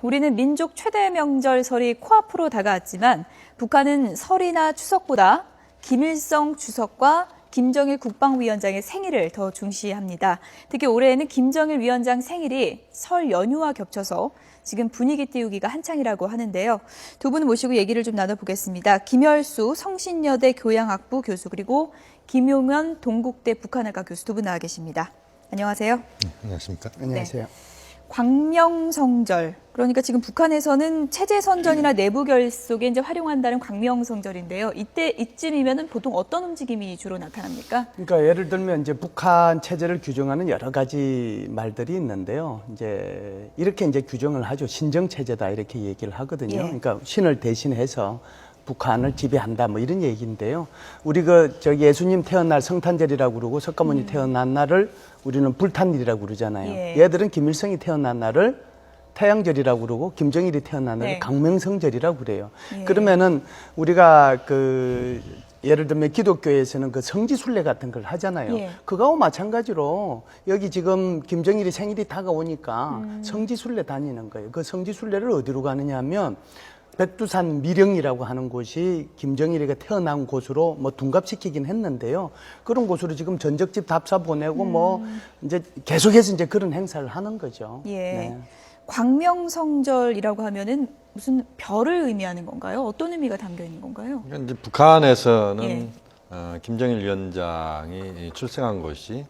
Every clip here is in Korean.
우리는 민족 최대 명절 설이 코앞으로 다가왔지만 북한은 설이나 추석보다 김일성 주석과 김정일 국방위원장의 생일을 더 중시합니다. 특히 올해에는 김정일 위원장 생일이 설 연휴와 겹쳐서 지금 분위기 띄우기가 한창이라고 하는데요. 두 분 모시고 얘기를 좀 나눠보겠습니다. 김열수 성신여대 교양학부 교수 그리고 김용현 동국대 북한학과 교수 두 분 나와 계십니다. 안녕하세요. 안녕하십니까? 안녕하세요. 네. 광명성절, 그러니까 지금 북한에서는 체제선전이나 내부 결속에 이제 활용한다는 광명성절인데요. 이쯤이면은 보통 어떤 움직임이 주로 나타납니까? 그러니까 예를 들면 이제 북한 체제를 규정하는 여러 가지 말들이 있는데요. 이제 이렇게 이제 규정을 하죠. 신정 체제다 이렇게 얘기를 하거든요. 예. 그러니까 신을 대신해서 북한을 지배한다 뭐 이런 얘기인데요. 우리 예수님 태어날 성탄절이라고 그러고 석가모니 태어난 날을 우리는 불탄일이라고 그러잖아요. 예. 얘들은 김일성이 태어난 날을 태양절이라고 그러고 김정일이 태어난 날을 네. 광명성절이라고 그래요. 예. 그러면은 우리가 예를 들면 기독교에서는 그 성지순례 같은 걸 하잖아요. 예. 그거하고 마찬가지로 여기 지금 김정일이 생일이 다가오니까 성지순례 다니는 거예요. 그 성지순례를 어디로 가느냐 하면 백두산 미령이라고 하는 곳이 김정일이가 태어난 곳으로 뭐 둔갑시키긴 했는데요. 그런 곳으로 지금 전적집 답사 보내고 뭐 이제 계속해서 이제 그런 행사를 하는 거죠. 예. 네. 광명성절이라고 하면은 무슨 별을 의미하는 건가요? 어떤 의미가 담겨 있는 건가요? 그러니까 이제 북한에서는 예. 김정일 위원장이 출생한 곳이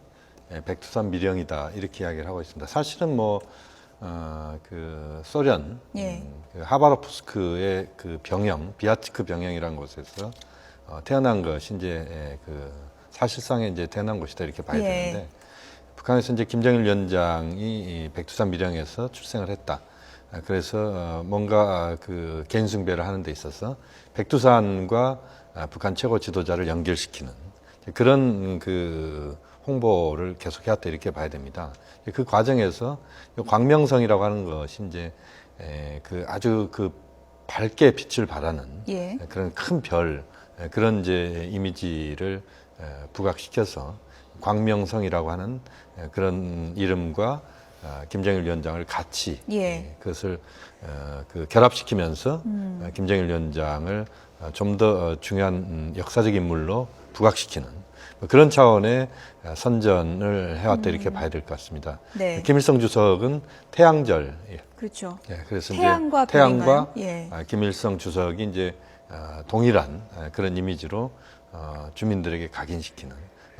백두산 미령이다 이렇게 이야기를 하고 있습니다. 사실은 그 소련 예. 그 하바롭스크의 그 병영 비아츠크 병영이라는 곳에서 태어난 것이 이제 그 사실상의 이제 태어난 곳이다 이렇게 봐야 예. 되는데 북한에서 이제 김정일 위원장이 이 백두산 미령에서 출생을 했다. 그래서 뭔가 그 개인 숭배를 하는 데 있어서 백두산과 북한 최고 지도자를 연결시키는 그런 그 홍보를 계속해왔다 이렇게 봐야 됩니다. 그 과정에서 광명성이라고 하는 것이 이제 그 아주 그 밝게 빛을 발하는 예. 그런 큰 별 그런 이제 이미지를 부각시켜서 광명성이라고 하는 그런 이름과 김정일 위원장을 같이 예. 그것을 그 결합시키면서 김정일 위원장을 좀 더 중요한 역사적 인물로 부각시키는 그런 차원의 선전을 해왔다 이렇게 봐야 될 것 같습니다. 네. 김일성 주석은 태양절, 그렇죠. 그래서 태양과 이제 태양과 별인가요? 예. 김일성 주석이 이제 동일한 그런 이미지로 주민들에게 각인시키는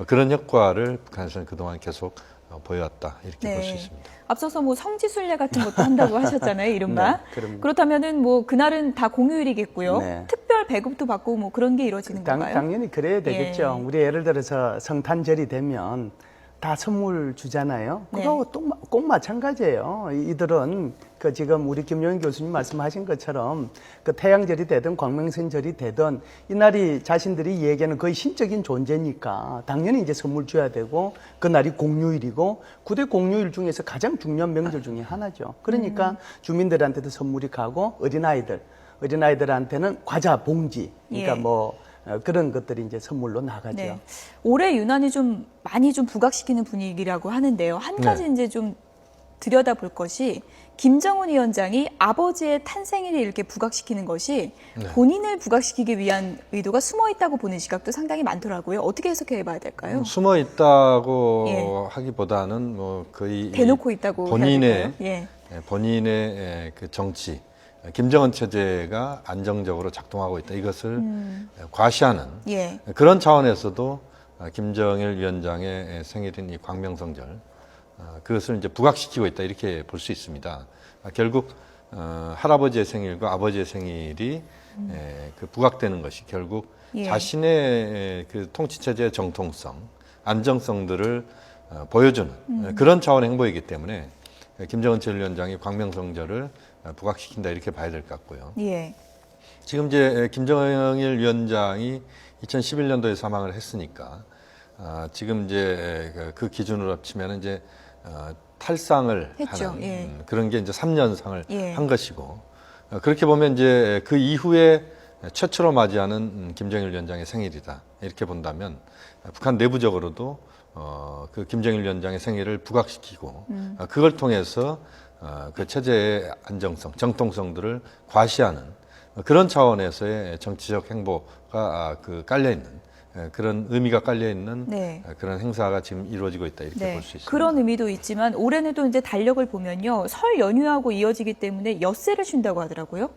그런 효과를 북한에서는 그동안 계속 보여왔다 이렇게 볼 수 있습니다. 앞서서 뭐 성지순례 같은 것도 한다고 하셨잖아요, 이른바. 네, 그럼요. 그렇다면은 뭐 그날은 다 공휴일이겠고요. 네. 특별 배급도 받고 뭐 그런 게 이루어지는 건가요? 당연히 그래야 되겠죠. 예. 우리 예를 들어서 성탄절이 되면 다 선물 주잖아요. 네. 그거 꼭 마찬가지예요. 이들은 그 지금 우리 김용현 교수님 말씀하신 것처럼 그 태양절이 되든 광명성절이 되든 이날이 자신들이 얘기하는 거의 신적인 존재니까 당연히 이제 선물 줘야 되고 그날이 공휴일이고 9대 공휴일 중에서 가장 중요한 명절 중에 하나죠. 그러니까 주민들한테도 선물이 가고 어린아이들한테는 과자 봉지 그러니까 예. 그런 것들이 이제 선물로 나가죠. 네. 올해 유난히 좀 많이 좀 부각시키는 분위기라고 하는데요. 한 가지 네. 이제 좀 들여다볼 것이 김정은 위원장이 아버지의 탄생일을 이렇게 부각시키는 것이 본인을 부각시키기 위한 의도가 숨어 있다고 보는 시각도 상당히 많더라고요. 어떻게 해석해 봐야 될까요? 숨어 있다고 예. 하기보다는 뭐 거의 대놓고 있다고 본인의 해야 될까요? 예. 본인의 그 정치 김정은 체제가 안정적으로 작동하고 있다 이것을 과시하는 예. 그런 차원에서도 김정일 위원장의 생일인 이 광명성절 그것을 이제 부각시키고 있다 이렇게 볼 수 있습니다. 결국 할아버지의 생일과 아버지의 생일이 그 부각되는 것이 결국 예. 자신의 그 통치 체제의 정통성, 안정성들을 보여주는 그런 차원의 행보이기 때문에 김정은 제1위원장이 광명성절을 부각시킨다 이렇게 봐야 될 것 같고요. 예. 지금 이제 김정일 위원장이 2011년도에 사망을 했으니까 지금 이제 그 기준으로 합치면 이제 탈상을 했죠. 하는 예. 그런 게 이제 3년상을 예. 한 것이고 그렇게 보면 이제 그 이후에 최초로 맞이하는 김정일 위원장의 생일이다 이렇게 본다면 북한 내부적으로도 그 김정일 위원장의 생일을 부각시키고 그걸 통해서 그 체제의 안정성, 정통성들을 과시하는 그런 차원에서의 정치적 행보가 깔려 있는 그런 의미가 깔려 있는 네. 그런 행사가 지금 이루어지고 있다 이렇게 네, 볼 수 있습니다. 그런 의미도 있지만 올해는 또 이제 달력을 보면요, 설 연휴하고 이어지기 때문에 엿새를 쉰다고 하더라고요.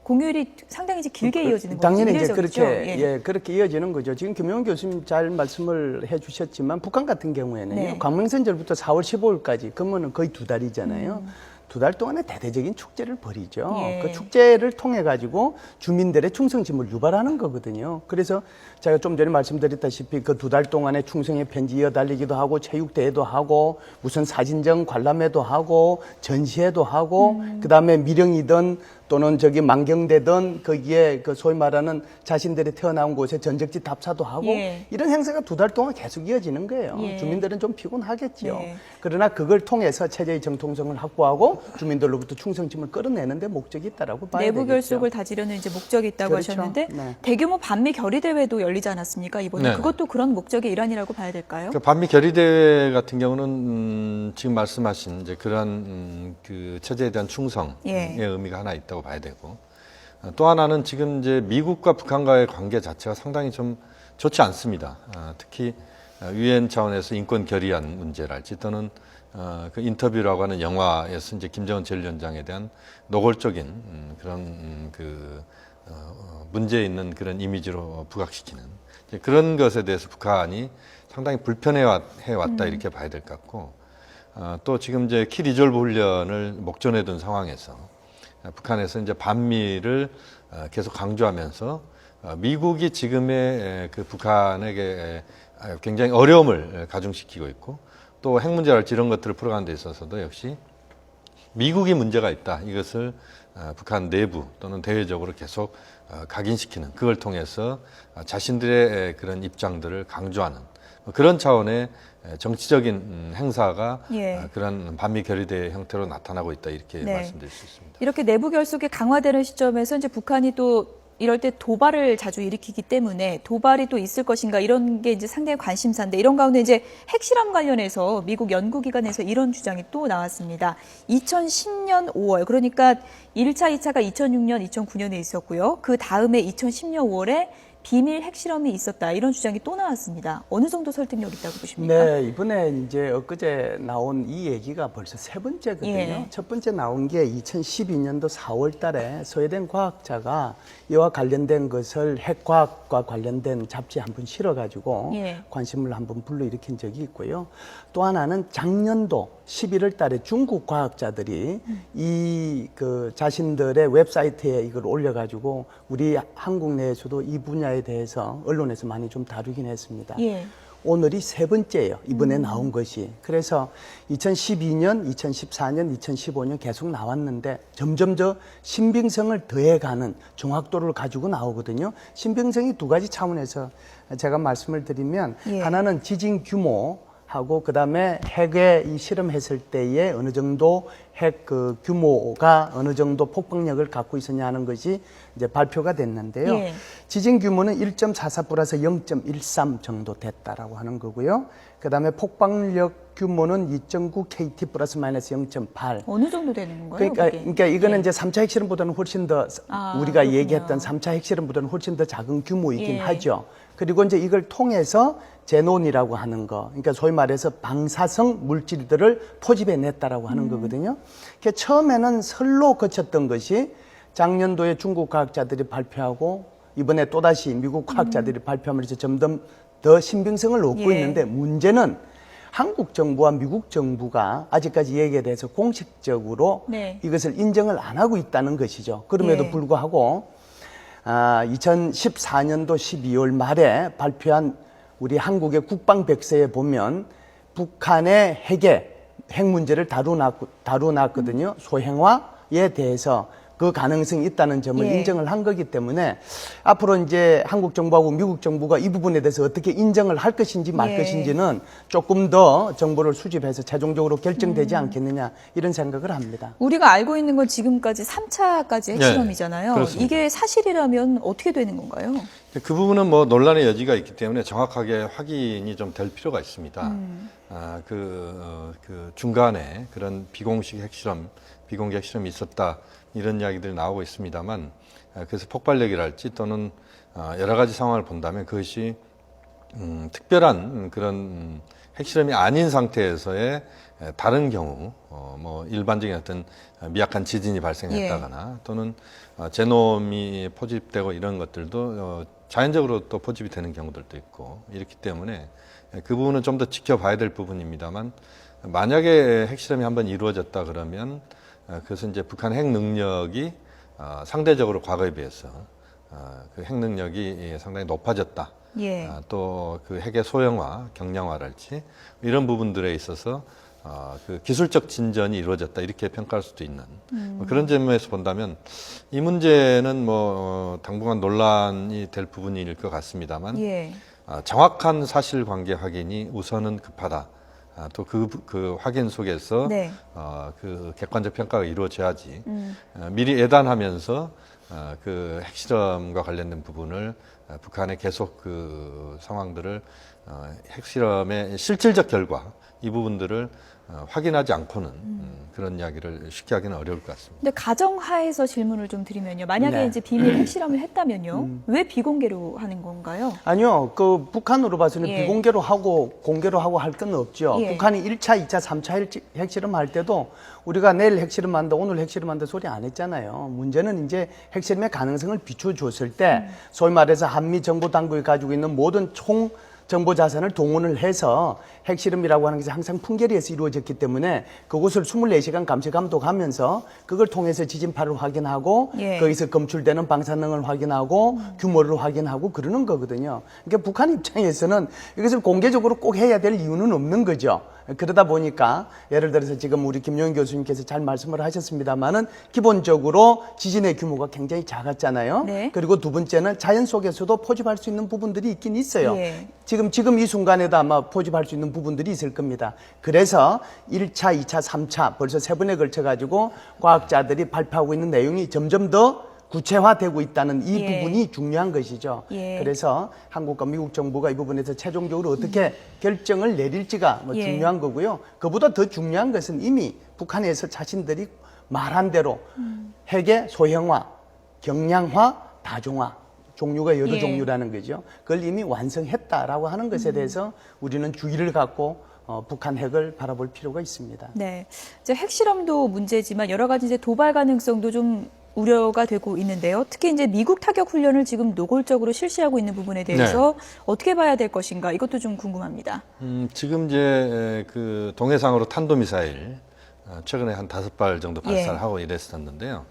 공휴일이 상당히 이제 길게 이어지는 거죠. 당연히 이제 이례적이죠? 그렇게 그렇게 이어지는 거죠. 지금 김용훈 교수님 잘 말씀을 해주셨지만 북한 같은 경우에는요, 네. 광명선절부터 4월 15일까지 그러면은 거의 2달이잖아요. 2달 동안에 대대적인 축제를 벌이죠. 예. 그 축제를 통해 가지고 주민들의 충성심을 유발하는 거거든요. 그래서 제가 좀 전에 말씀드렸다시피 그 2달 동안에 충성의 편지 이어달리기도 하고 체육대회도 하고 무슨 사진전 관람회도 하고 전시회도 하고 그다음에 미령이든 또는 저기 만경되던 거기에 그 소위 말하는 자신들이 태어나온 곳에 전적지 답사도 하고 예. 이런 행사가 2달 동안 계속 이어지는 거예요. 예. 주민들은 좀 피곤하겠죠. 네. 그러나 그걸 통해서 체제의 정통성을 확보하고 주민들로부터 충성심을 끌어내는 데 목적이 있다라고 봐야 내부 되겠죠. 결속을 다지려는 이제 목적이 있다고 그렇죠. 하셨는데 네. 대규모 반미 결의 대회도 열리지 않았습니까? 이번에 네. 그것도 그런 목적의 일환이라고 봐야 될까요? 그 반미 결의대회 같은 경우는 지금 말씀하신 이제 그러한 그 체제에 대한 충성의 예. 의미가 하나 있다고 봐야 되고 또 하나는 지금 이제 미국과 북한과의 관계 자체가 상당히 좀 좋지 않습니다. 특히 유엔 차원에서 인권 결의안 문제랄지 또는 그 인터뷰라고 하는 영화에서 이제 김정은 제1위원장에 대한 노골적인 그런 문제 있는 그런 이미지로 부각시키는 그런 것에 대해서 북한이 상당히 불편해 왔다 이렇게 봐야 될 것 같고 또 지금 이제 키 리졸브 훈련을 목전에 둔 상황에서 북한에서 이제 반미를 계속 강조하면서 미국이 지금의 그 북한에게 굉장히 어려움을 가중시키고 있고 또 핵 문제랄지 이런 것들을 풀어가는 데 있어서도 역시 미국이 문제가 있다. 이것을 북한 내부 또는 대외적으로 계속 각인시키는 그걸 통해서 자신들의 그런 입장들을 강조하는 그런 차원의 정치적인 행사가 예. 그런 반미 결의대 형태로 나타나고 있다 이렇게 네. 말씀드릴 수 있습니다. 이렇게 내부 결속이 강화되는 시점에서 이제 북한이 또 이럴 때 도발을 자주 일으키기 때문에 도발이 또 있을 것인가 이런 게 이제 상당히 관심사인데 이런 가운데 이제 핵실험 관련해서 미국 연구기관에서 이런 주장이 또 나왔습니다. 2010년 5월 그러니까 1차, 2차가 2006년, 2009년에 있었고요. 그 다음에 2010년 5월에 비밀 핵실험이 있었다 이런 주장이 또 나왔습니다. 어느 정도 설득력 있다고 보십니까? 네, 이번에 이제 엊그제 나온 이 얘기가 벌써 세 번째거든요. 예. 첫 번째 나온 게 2012년도 4월 달에 스웨덴 과학자가 이와 관련된 것을 핵과학과 관련된 잡지에 한번 실어가지고 예. 관심을 한번 불러일으킨 적이 있고요. 또 하나는 작년도 11월 달에 중국 과학자들이 이 그 자신들의 웹사이트에 이걸 올려가지고 우리 한국 내에서도 이 분야에 대해서 언론에서 많이 좀 다루긴 했습니다. 예. 오늘이 세 번째예요. 이번에 나온 것이. 그래서 2012년, 2014년, 2015년 계속 나왔는데 점점 더 신빙성을 더해가는 정확도를 가지고 나오거든요. 신빙성이 두 가지 차원에서 제가 말씀을 드리면 예. 하나는 지진 규모 하고 그다음에 핵에 이 실험했을 때에 어느 정도 핵 그 규모가 어느 정도 폭발력을 갖고 있었냐 하는 것이 이제 발표가 됐는데요. 예. 지진 규모는 1.44 플러스 0.13 정도 됐다라고 하는 거고요. 그다음에 폭발력 규모는 2.9 KT 플러스 마이너스 0.8. 어느 정도 되는 건가요? 그게? 그러니까 이거는 예. 이제 3차 핵실험보다는 훨씬 더 우리가 그렇군요. 얘기했던 3차 핵실험보다는 훨씬 더 작은 규모이긴 예. 하죠. 그리고 이제 이걸 통해서 제논이라고 하는 거, 그러니까 소위 말해서 방사성 물질들을 포집해 냈다라고 하는 거거든요. 그러니까 처음에는 설로 거쳤던 것이 작년도에 중국 과학자들이 발표하고 이번에 또다시 미국 과학자들이 발표하면서 점점 더 신빙성을 얻고 예. 있는데 문제는 한국 정부와 미국 정부가 아직까지 얘기에 대해서 공식적으로 네. 이것을 인정을 안 하고 있다는 것이죠. 그럼에도 예. 불구하고 2014년도 12월 말에 발표한 우리 한국의 국방백서에 보면 북한의 핵 문제를 다루놨거든요. 소행화에 대해서 그 가능성이 있다는 점을 예. 인정을 한 거기 때문에 앞으로 이제 한국 정부하고 미국 정부가 이 부분에 대해서 어떻게 인정을 할 것인지 말 예. 것인지는 조금 더 정보를 수집해서 최종적으로 결정되지 않겠느냐 이런 생각을 합니다. 우리가 알고 있는 건 지금까지 3차까지 핵실험이잖아요. 그렇습니다. 이게 사실이라면 어떻게 되는 건가요? 그 부분은 뭐 논란의 여지가 있기 때문에 정확하게 확인이 좀 될 필요가 있습니다. 그 중간에 그런 비공식 핵실험, 비공개 핵실험이 있었다 이런 이야기들이 나오고 있습니다만, 그래서 폭발력이랄지 또는 여러 가지 상황을 본다면 그것이 특별한 그런 핵실험이 아닌 상태에서의 다른 경우, 뭐 일반적인 어떤 미약한 지진이 발생했다거나 또는 제놈이 포집되고 이런 것들도 자연적으로 또 포집이 되는 경우들도 있고 이렇기 때문에 그 부분은 좀 더 지켜봐야 될 부분입니다만, 만약에 핵실험이 한번 이루어졌다 그러면 그것은 이제 북한 핵 능력이 상대적으로 과거에 비해서 그 핵 능력이 상당히 높아졌다. 예. 또 그 핵의 소형화, 경량화랄지 이런 부분들에 있어서 그 기술적 진전이 이루어졌다 이렇게 평가할 수도 있는 뭐 그런 점에서 본다면 이 문제는 뭐 당분간 논란이 될 부분일 것 같습니다만, 예. 정확한 사실관계 확인이 우선은 급하다. 또 그 확인 속에서 네. 그 객관적 평가가 이루어져야지 미리 예단하면서 그 핵실험과 관련된 부분을 북한의 계속 그 상황들을 핵실험의 실질적 결과 이 부분들을 확인하지 않고는 그런 이야기를 쉽게 하기는 어려울 것 같습니다. 근데 가정하에서 질문을 좀 드리면요. 만약에 네. 이제 비밀 핵실험을 했다면요. 왜 비공개로 하는 건가요? 아니요, 그 북한으로 봐서는 예. 비공개로 하고 공개로 하고 할 건 없죠. 예. 북한이 1차, 2차, 3차 핵실험 할 때도 우리가 내일 핵실험한다, 오늘 핵실험한다 소리 안 했잖아요. 문제는 이제 핵실험의 가능성을 비춰줬을 때 소위 말해서 한미 정보 당국이 가지고 있는 모든 총 정보 자산을 동원을 해서 핵실험이라고 하는 것이 항상 풍계리에서 이루어졌기 때문에 그곳을 24시간 감시 감독하면서 그걸 통해서 지진파를 확인하고 예. 거기서 검출되는 방사능을 확인하고 규모를 확인하고 그러는 거거든요. 그러니까 북한 입장에서는 이것을 공개적으로 꼭 해야 될 이유는 없는 거죠. 그러다 보니까 예를 들어서 지금 우리 김용인 교수님께서 잘 말씀을 하셨습니다만은 기본적으로 지진의 규모가 굉장히 작았잖아요. 네. 그리고 두 번째는 자연 속에서도 포집할 수 있는 부분들이 있긴 있어요. 예. 지금 이 순간에도 아마 포집할 수 있는 부분들이 있을 겁니다. 그래서 1차, 2차, 3차 벌써 3번에 걸쳐 가지고 과학자들이 발표하고 있는 내용이 점점 더 구체화되고 있다는 이 예. 부분이 중요한 것이죠. 예. 그래서 한국과 미국 정부가 이 부분에서 최종적으로 어떻게 결정을 내릴지가 뭐 예. 중요한 거고요. 그보다 더 중요한 것은 이미 북한에서 자신들이 말한 대로 핵의 소형화, 경량화, 다중화 종류가 여러 예. 종류라는 거죠. 그걸 이미 완성했다라고 하는 것에 대해서 우리는 주의를 갖고 북한 핵을 바라볼 필요가 있습니다. 네. 이제 핵실험도 문제지만 여러 가지 이제 도발 가능성도 좀 우려가 되고 있는데요. 특히 이제 미국 타격 훈련을 지금 노골적으로 실시하고 있는 부분에 대해서 어떻게 봐야 될 것인가 이것도 좀 궁금합니다. 지금 이제 그 동해상으로 탄도미사일 최근에 한 5발 정도 발사를 하고 이랬었는데요.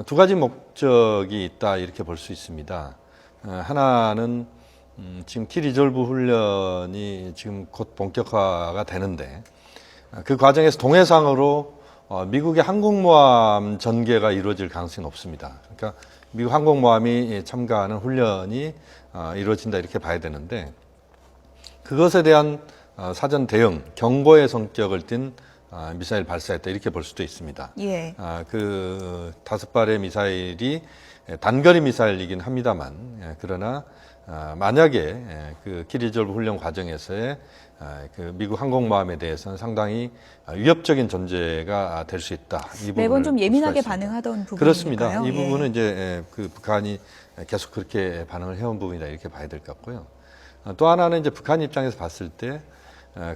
두 가지 목적이 있다 이렇게 볼 수 있습니다. 하나는 지금 키 리졸브 훈련이 지금 곧 본격화가 되는데 그 과정에서 동해상으로 미국의 항공모함 전개가 이루어질 가능성이 높습니다. 그러니까 미국 항공모함이 참가하는 훈련이 이루어진다 이렇게 봐야 되는데 그것에 대한 사전 대응, 경고의 성격을 띤 미사일 발사했다 이렇게 볼 수도 있습니다. 예. 그 5발의 미사일이 단거리 미사일이긴 합니다만 그러나 만약에 그 키리졸브 훈련 과정에서의 그 미국 항공모함에 대해서는 상당히 위협적인 존재가 될 수 있다. 이 매번 좀 부분을 볼 예민하게 수가 있습니다. 반응하던 부분이니까요. 그렇습니다. 이 예. 부분은 이제 그 북한이 계속 그렇게 반응을 해온 부분이다 이렇게 봐야 될 것 같고요. 또 하나는 이제 북한 입장에서 봤을 때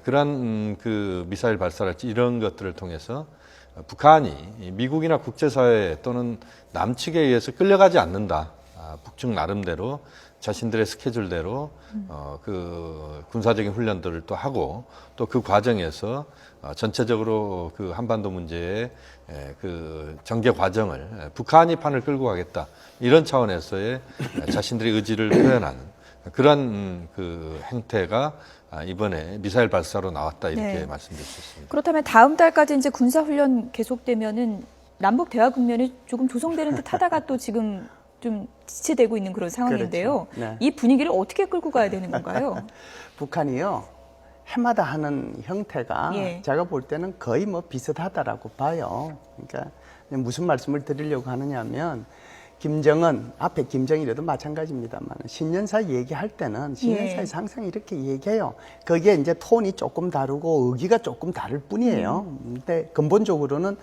그러한 그 미사일 발사랄지 이런 것들을 통해서 북한이 미국이나 국제사회 또는 남측에 의해서 끌려가지 않는다. 북측 나름대로 자신들의 스케줄대로 그 군사적인 훈련들을 또 하고 또 그 과정에서 전체적으로 그 한반도 문제의 그 전개 과정을 북한이 판을 끌고 가겠다 이런 차원에서의 자신들의 의지를 표현하는 그런 그 행태가 이번에 미사일 발사로 나왔다 이렇게 네. 말씀드릴 수 있습니다. 그렇다면 다음 달까지 이제 군사 훈련 계속되면은 남북 대화 국면이 조금 조성되는 듯 하다가 또 지금 좀 지체되고 있는 그런 상황인데요. 그렇죠. 네. 이 분위기를 어떻게 끌고 가야 되는 건가요? 북한이요, 해마다 하는 형태가 예. 제가 볼 때는 거의 뭐 비슷하다라고 봐요. 그러니까 무슨 말씀을 드리려고 하느냐면, 김정은, 앞에 김정일에도 마찬가지입니다만, 신년사 얘기할 때는 신년사에서 항상 이렇게 얘기해요. 거기에 이제 톤이 조금 다르고 의기가 조금 다를 뿐이에요. 근데 근본적으로는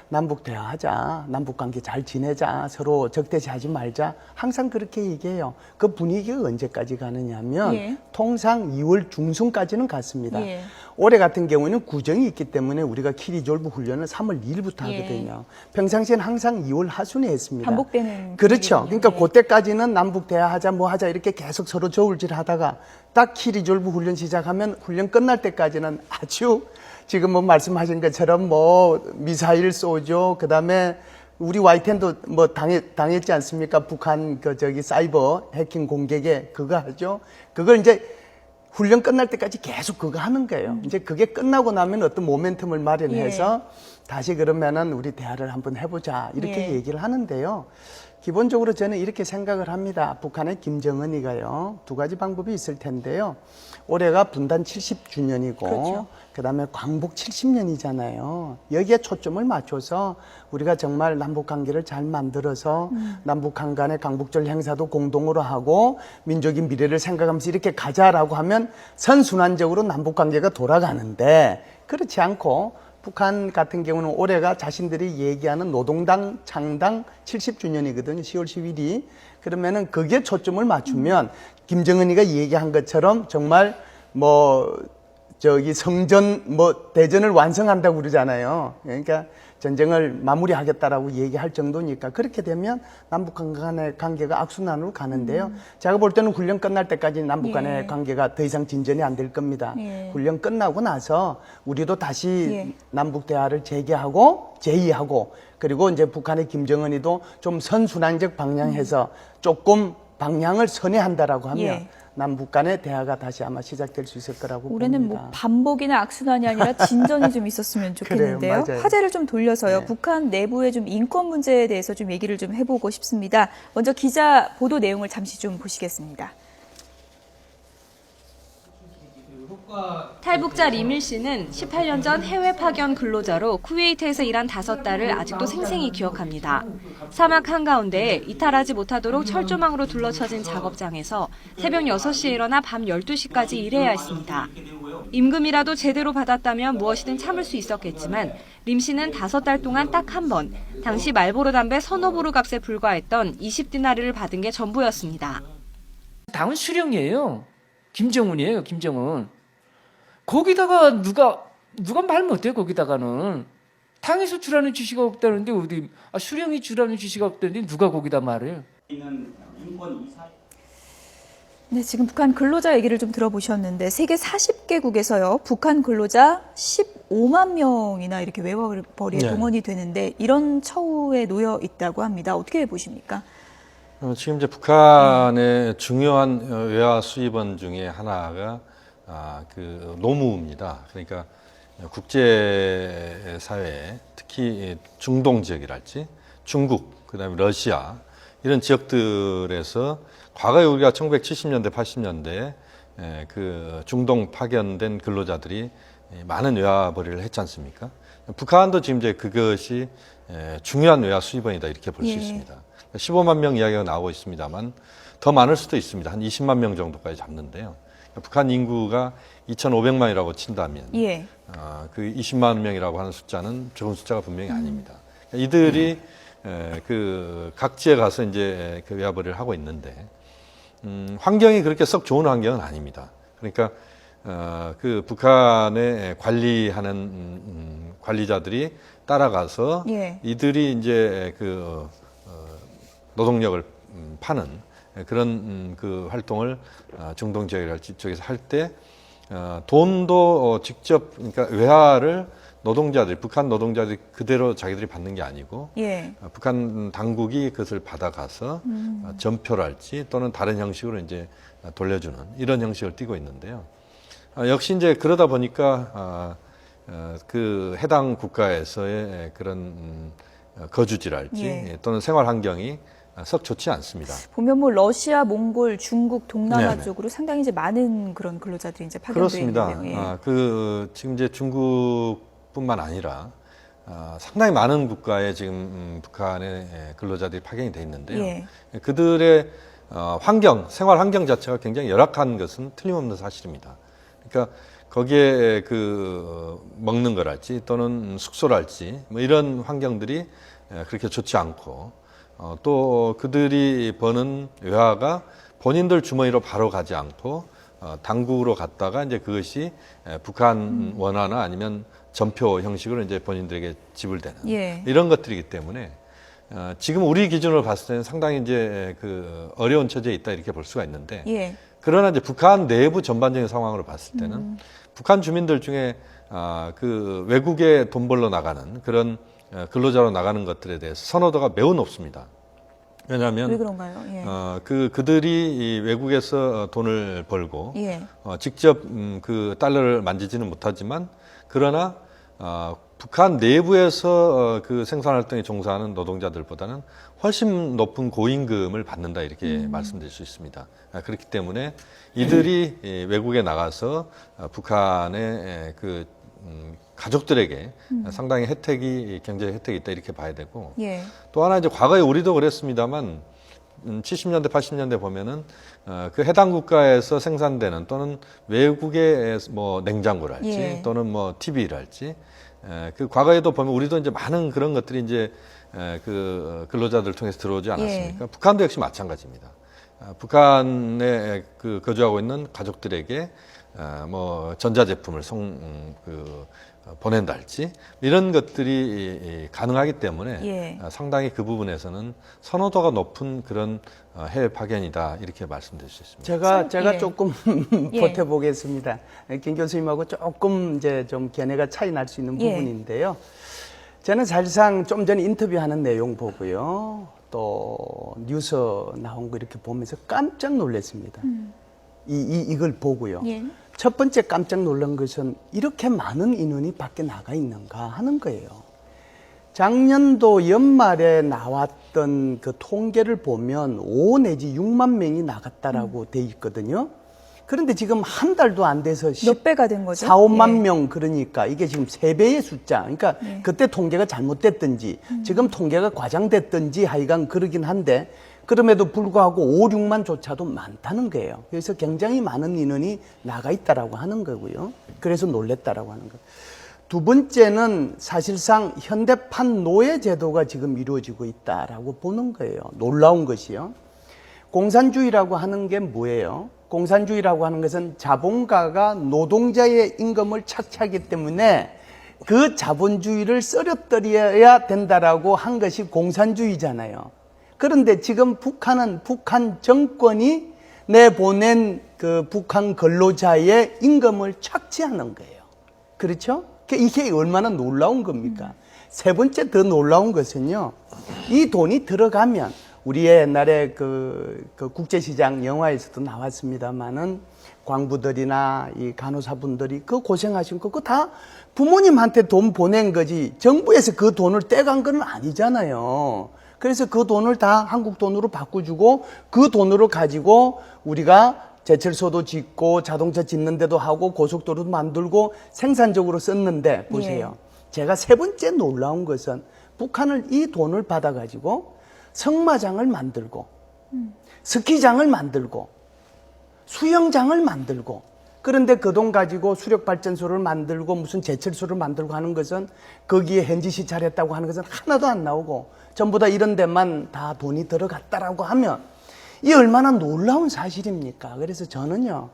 남북 대화하자, 남북 관계 잘 지내자, 서로 적대시하지 말자, 항상 그렇게 얘기해요. 그 분위기가 언제까지 가느냐면 예. 통상 2월 중순까지는 갔습니다. 예. 올해 같은 경우는 구정이 있기 때문에 우리가 키리졸브 훈련을 3월 2일부터 예. 하거든요. 평상시에는 항상 2월 하순에 했습니다. 반복되는 그렇죠. 분위기군요. 그러니까 예. 그때까지는 남북 대화하자 뭐 하자 이렇게 계속 서로 저울질 하다가 딱 키리졸브 훈련 시작하면 훈련 끝날 때까지는 아주 지금 뭐 말씀하신 것처럼 뭐 미사일 쏘죠. 그다음에 우리 YTN도 뭐 당했지 않습니까? 북한 그 저기 사이버 해킹 공격에 그거 하죠. 그걸 이제 훈련 끝날 때까지 계속 그거 하는 거예요. 이제 그게 끝나고 나면 어떤 모멘텀을 마련해서 다시 그러면은 우리 대화를 한번 해보자 이렇게 예. 얘기를 하는데요. 기본적으로 저는 이렇게 생각을 합니다. 북한의 김정은이가요, 두 가지 방법이 있을 텐데요. 올해가 분단 70주년이고 그렇죠. 그다음에 광복 70년이잖아요. 여기에 초점을 맞춰서 우리가 정말 남북 관계를 잘 만들어서 남북한 간의 광복절 행사도 공동으로 하고 민족의 미래를 생각하면서 이렇게 가자라고 하면 선순환적으로 남북 관계가 돌아가는데, 그렇지 않고 북한 같은 경우는 올해가 자신들이 얘기하는 노동당 창당 70주년이거든요. 10월 10일이. 그러면은 거기에 초점을 맞추면 김정은이가 얘기한 것처럼 정말 뭐 저기 성전 뭐 대전을 완성한다고 그러잖아요. 그러니까 전쟁을 마무리하겠다라고 얘기할 정도니까 그렇게 되면 남북 간의 관계가 악순환으로 가는데요. 제가 볼 때는 훈련 끝날 때까지 남북 간의 예. 관계가 더 이상 진전이 안 될 겁니다. 예. 훈련 끝나고 나서 우리도 다시 예. 남북 대화를 재개하고 제의하고, 그리고 이제 북한의 김정은이도 좀 선순환적 방향해서 조금 방향을 선회한다라고 하면 예. 남북 간의 대화가 다시 아마 시작될 수 있을 거라고 올해는 봅니다. 뭐 반복이나 악순환이 아니라 진전이 좀 있었으면 좋겠는데요. 그래요, 맞아요. 화제를 좀 돌려서요. 네. 북한 내부의 좀 인권 문제에 대해서 좀 얘기를 좀 해보고 싶습니다. 먼저 기자 보도 내용을 잠시 좀 보시겠습니다. 탈북자 리밀 씨는 18년 전 해외 파견 근로자로 쿠웨이트에서 일한 5달을 아직도 생생히 기억합니다. 사막 한가운데 이탈하지 못하도록 철조망으로 둘러쳐진 작업장에서 새벽 6시에 일어나 밤 12시까지 일해야 했습니다. 임금이라도 제대로 받았다면 무엇이든 참을 수 있었겠지만 림 씨는 5달 동안 딱 한 번, 당시 말보로 담배 서너 보루 값에 불과했던 20디나리를 받은 게 전부였습니다. 당은 수령이에요. 김정은이에요, 김정은. 거기다가 누가 말 못해, 거기다가는. 당에서 주라는 지시가 없다는데 어디 수령이 주라는 지시가 없다는데 누가 거기다 말해요. 네, 지금 북한 근로자 얘기를 좀 들어보셨는데 세계 40개국에서요. 북한 근로자 15만 명이나 이렇게 외화벌이에 네. 동원이 되는데 이런 처우에 놓여 있다고 합니다. 어떻게 보십니까? 지금 이제 북한의 중요한 외화 수입원 중에 하나가 그 노무입니다. 그러니까 국제 사회에 특히 중동 지역이랄지 중국, 그다음에 러시아 이런 지역들에서 과거에 우리가 1970년대, 80년대에 그 중동 파견된 근로자들이 많은 외화벌이를 했지 않습니까? 북한도 지금 이제 그것이 중요한 외화 수입원이다 이렇게 볼 수 예. 있습니다. 15만 명 이야기가 나오고 있습니다만 더 많을 수도 있습니다. 한 20만 명 정도까지 잡는데요. 북한 인구가 2,500만이라고 친다면 예. 그 20만 명이라고 하는 숫자는 적은 숫자가 분명히 아닙니다. 이들이 그 각지에 가서 이제 그 외화벌이를 하고 있는데 환경이 그렇게 썩 좋은 환경은 아닙니다. 그러니까 그 북한에 관리하는 관리자들이 따라가서 예. 이들이 이제 그 노동력을 파는 그런 그 활동을 중동 지역이랄지 쪽에서 할 때 돈도 직접 그러니까 외화를 노동자들 북한 노동자들이 그대로 자기들이 받는 게 아니고 예. 북한 당국이 그것을 받아가서 전표랄지 또는 다른 형식으로 이제 돌려주는 이런 형식을 띠고 있는데요. 역시 이제 그러다 보니까 그 해당 국가에서의 그런 거주지랄지 예. 또는 생활 환경이 썩 좋지 않습니다. 보면 뭐 러시아, 몽골, 중국, 동남아 네네. 쪽으로 상당히 이제 많은 그런 근로자들이 이제 파견되어 그렇습니다. 있는데요. 예. 지금 이제 중국뿐만 아니라 상당히 많은 국가에 지금 북한의 근로자들이 파견이 돼 있는데요. 예. 그들의 생활 환경 자체가 굉장히 열악한 것은 틀림없는 사실입니다. 그러니까 거기에 먹는 거랄지 또는 숙소랄지 뭐 이런 환경들이 그렇게 좋지 않고 또 그들이 버는 외화가 본인들 주머니로 바로 가지 않고 당국으로 갔다가 이제 그것이 북한 원화나 아니면 전표 형식으로 이제 본인들에게 지불되는 예. 이런 것들이기 때문에 지금 우리 기준으로 봤을 때는 상당히 이제 어려운 처지에 있다 이렇게 볼 수가 있는데 예. 그러나 이제 북한 내부 전반적인 상황으로 봤을 때는 북한 주민들 중에 외국에 돈 벌러 나가는 그런 근로자로 나가는 것들에 대해서 선호도가 매우 높습니다. 왜 왜냐하면 그런가요? 예. 그들이 이 외국에서 돈을 벌고 예. 직접 그 달러를 만지지는 못하지만 그러나 북한 내부에서 그 생산활동에 종사하는 노동자들보다는 훨씬 높은 고임금을 받는다 이렇게 말씀드릴 수 있습니다. 그렇기 때문에 이들이 외국에 나가서 북한의 가족들에게 상당히 경제 혜택이 있다 이렇게 봐야 되고 예. 또 하나 이제 과거에 우리도 그랬습니다만 70년대, 80년대 보면은 그 해당 국가에서 생산되는 또는 외국의 뭐 냉장고랄지 예. 또는 뭐 TV랄지 그 과거에도 보면 우리도 이제 많은 그런 것들이 이제 그 근로자들 통해서 들어오지 않았습니까? 예. 북한도 역시 마찬가지입니다. 북한에 거주하고 있는 가족들에게 뭐 전자제품을 보낸달지 이런 것들이 가능하기 때문에 예. 상당히 그 부분에서는 선호도가 높은 그런 해외 파견이다 이렇게 말씀드릴 수 있습니다. 제가 예. 조금 예. 보태보겠습니다. 김 교수님하고 조금 이제 좀 견해가 차이 날 수 있는 예. 부분인데요. 저는 사실상 좀 전에 인터뷰하는 내용 보고요. 또 뉴스 나온 거 이렇게 보면서 깜짝 놀랐습니다. 이걸 보고요. 예. 첫 번째 깜짝 놀란 것은 이렇게 많은 인원이 밖에 나가 있는가 하는 거예요. 작년도 연말에 나왔던 그 통계를 보면 5 내지 6만 명이 나갔다라고 돼 있거든요. 그런데 지금 한 달도 안 돼서 몇 배가 된 거죠? 4, 5만 예. 명 그러니까 이게 지금 3배의 숫자. 그러니까 예. 그때 통계가 잘못됐든지 지금 통계가 과장됐든지 하여간 그러긴 한데 그럼에도 불구하고 5, 6만조차도 많다는 거예요. 그래서 굉장히 많은 인원이 나가 있다라고 하는 거고요. 그래서 놀랬다라고 하는 거예요. 두 번째는 사실상 현대판 노예 제도가 지금 이루어지고 있다라고 보는 거예요. 놀라운 것이요. 공산주의라고 하는 게 뭐예요? 공산주의라고 하는 것은 자본가가 노동자의 임금을 착취하기 때문에 그 자본주의를 썰어뜨려야 된다라고 한 것이 공산주의잖아요. 그런데 지금 북한 정권이 내보낸 그 북한 근로자의 임금을 착취하는 거예요. 그렇죠? 이게 얼마나 놀라운 겁니까? 세 번째 더 놀라운 것은요, 이 돈이 들어가면 우리의 옛날에 그 국제시장 영화에서도 나왔습니다만은 광부들이나 이 간호사분들이 그 고생하신 거 그거 다 부모님한테 돈 보낸 거지 정부에서 그 돈을 떼간 건 아니잖아요. 그래서 그 돈을 다 한국 돈으로 바꿔주고 그 돈으로 가지고 우리가 제철소도 짓고 자동차 짓는 데도 하고 고속도로도 만들고 생산적으로 썼는데 보세요. 제가 세 번째 놀라운 것은 북한은 이 돈을 받아가지고 성마장을 만들고 스키장을 만들고 수영장을 만들고 그런데 그 돈 가지고 수력발전소를 만들고 무슨 제철소를 만들고 하는 것은 거기에 현지시 잘했다고 하는 것은 하나도 안 나오고 전부 다 이런 데만 다 돈이 들어갔다라고 하면 이 얼마나 놀라운 사실입니까? 그래서 저는요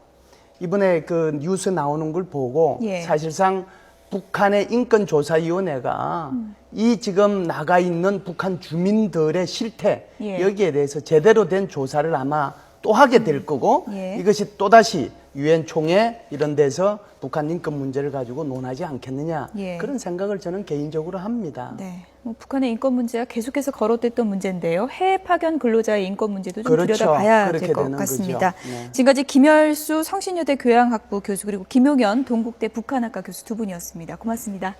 이번에 그 뉴스 나오는 걸 보고 예. 사실상 북한의 인권조사위원회가 이 지금 나가 있는 북한 주민들의 실태 예. 여기에 대해서 제대로 된 조사를 아마 또 하게 될 거고 예. 이것이 또다시 유엔 총회 이런 데서 북한 인권 문제를 가지고 논하지 않겠느냐 예. 그런 생각을 저는 개인적으로 합니다. 네. 뭐 북한의 인권 문제가 계속해서 거론됐던 문제인데요. 해외 파견 근로자의 인권 문제도 좀 그렇죠. 들여다봐야 그렇게 될 것 되는 같습니다. 거죠. 네. 지금까지 김열수 성신여대 교양학부 교수 그리고 김용현 동국대 북한학과 교수 두 분이었습니다. 고맙습니다.